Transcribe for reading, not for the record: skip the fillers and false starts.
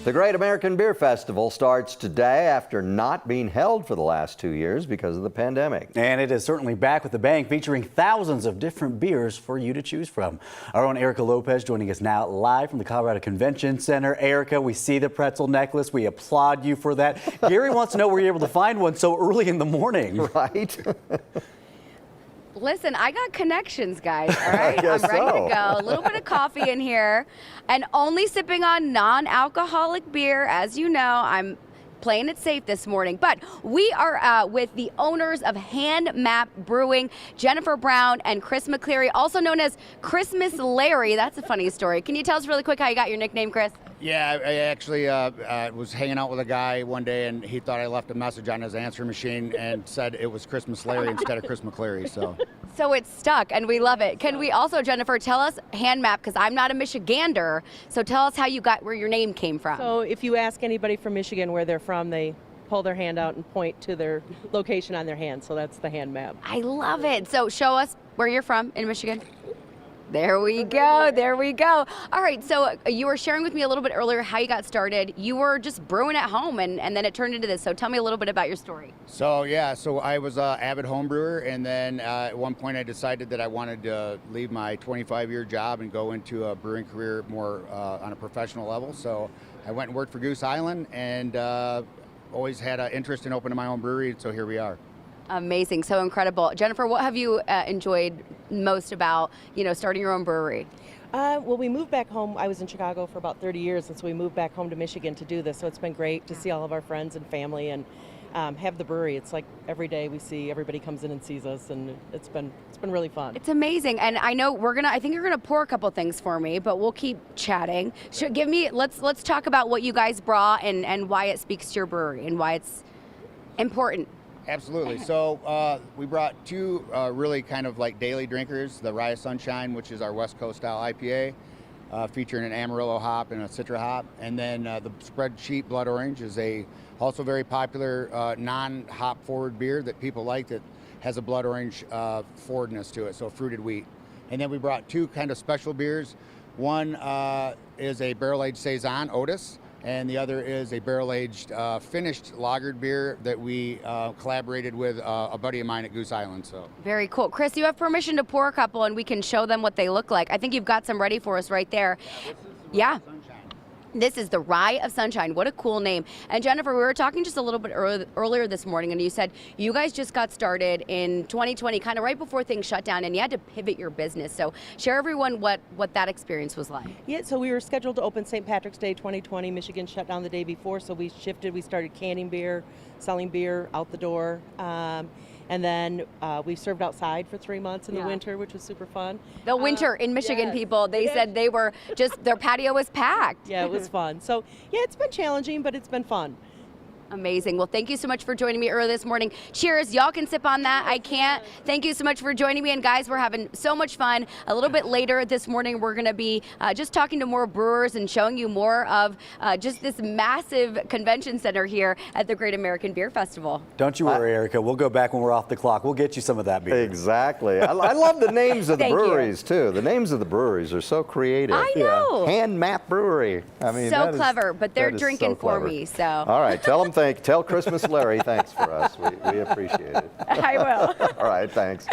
The Great American Beer Festival starts today after not being held for the last 2 years because of the pandemic. And it is certainly back with the bang, featuring thousands of different beers for you to choose from. Our own Erica Lopez joining us now live from the Colorado Convention Center. Erica, we see the pretzel necklace. We applaud you for that. Gary wants to know where you're able to find one so early in the morning. Right? Listen, I got connections, guys, all right? guess I'm ready so. to go. A little bit of coffee in here and only sipping on non-alcoholic beer. As you know, I'm playing it safe this morning. But we are with the owners of Handmap Brewing, Jennifer Brown and Chris McCleary, also known as Christmas Larry. That's a funny story. Can you tell us really quick how you got your nickname, Chris? Yeah, I actually was hanging out with a guy one day, and he thought I left a message on his answering machine and said it was Christmas Larry instead of Chris McCleary. So it's stuck, and we love it. Can we also, Jennifer, tell us Handmap, because I'm not a Michigander, so tell us how you got where your name came from. So if you ask anybody from Michigan where they're from, they pull their hand out and point to their location on their hand. So that's the hand map. I love it. So show us where you're from in Michigan. There we go. There we go. All right. So you were sharing with me a little bit earlier how you got started. You were just brewing at home, and then it turned into this. So tell me a little bit about your story. So I was an avid home brewer, and then at one point I decided that I wanted to leave my 25-year job and go into a brewing career more on a professional level. So I went and worked for Goose Island, and always had an interest in opening my own brewery. So here we are. Amazing. So incredible. Jennifer, what have you enjoyed most about, starting your own brewery? Well, we moved back home. I was in Chicago for about 30 years, and so we moved back home to Michigan to do this. So it's been great to see all of our friends and family and have the brewery. It's like every day we see everybody comes in and sees us, and it's been really fun. It's amazing. And I know I think you're gonna pour a couple things for me, but we'll keep chatting. Let's talk about what you guys brought and why it speaks to your brewery and why it's important. Absolutely. So we brought two really kind of like daily drinkers, the Rye Sunshine, which is our West Coast style IPA, featuring an Amarillo hop and a Citra hop. And then the Spreadsheet Blood Orange is also very popular non-hop forward beer that people like, that has a blood orange forwardness to it, so fruited wheat. And then we brought two kind of special beers. One is a barrel-aged Saison, Otis, and the other is a barrel-aged finished lagered beer that we collaborated with a buddy of mine at Goose Island. So very cool. Chris, you have permission to pour a couple, and we can show them what they look like. I think you've got some ready for us right there. Yeah. This is the Rye of Sunshine. What a cool name. And Jennifer, we were talking just a little bit earlier this morning, and you said you guys just got started in 2020, kind of right before things shut down, and you had to pivot your business. So share everyone what that experience was like. Yeah, so we were scheduled to open St. Patrick's Day 2020. Michigan shut down the day before, so we shifted. We started canning beer, selling beer out the door. And then we served outside for 3 months in the winter, which was super fun. The winter in Michigan, yes. People, they said they were their patio was packed. Yeah, it was fun. So yeah, it's been challenging, but it's been fun. Amazing. Well, thank you so much for joining me early this morning. Cheers. Y'all can sip on that. I can't. Thank you so much for joining me. And guys, we're having so much fun. A little bit later this morning, we're going to be just talking to more brewers and showing you more of just this massive convention center here at the Great American Beer Festival. Don't you worry, Erica. We'll go back when we're off the clock. We'll get you some of that beer. Exactly. I love the names of the breweries, too. The names of the breweries are so creative. I know. Handmap Brewery. I mean, so clever, but they're drinking for me. So. All right. Tell Christmas Larry thanks for us. We appreciate it. I will. All right. Thanks.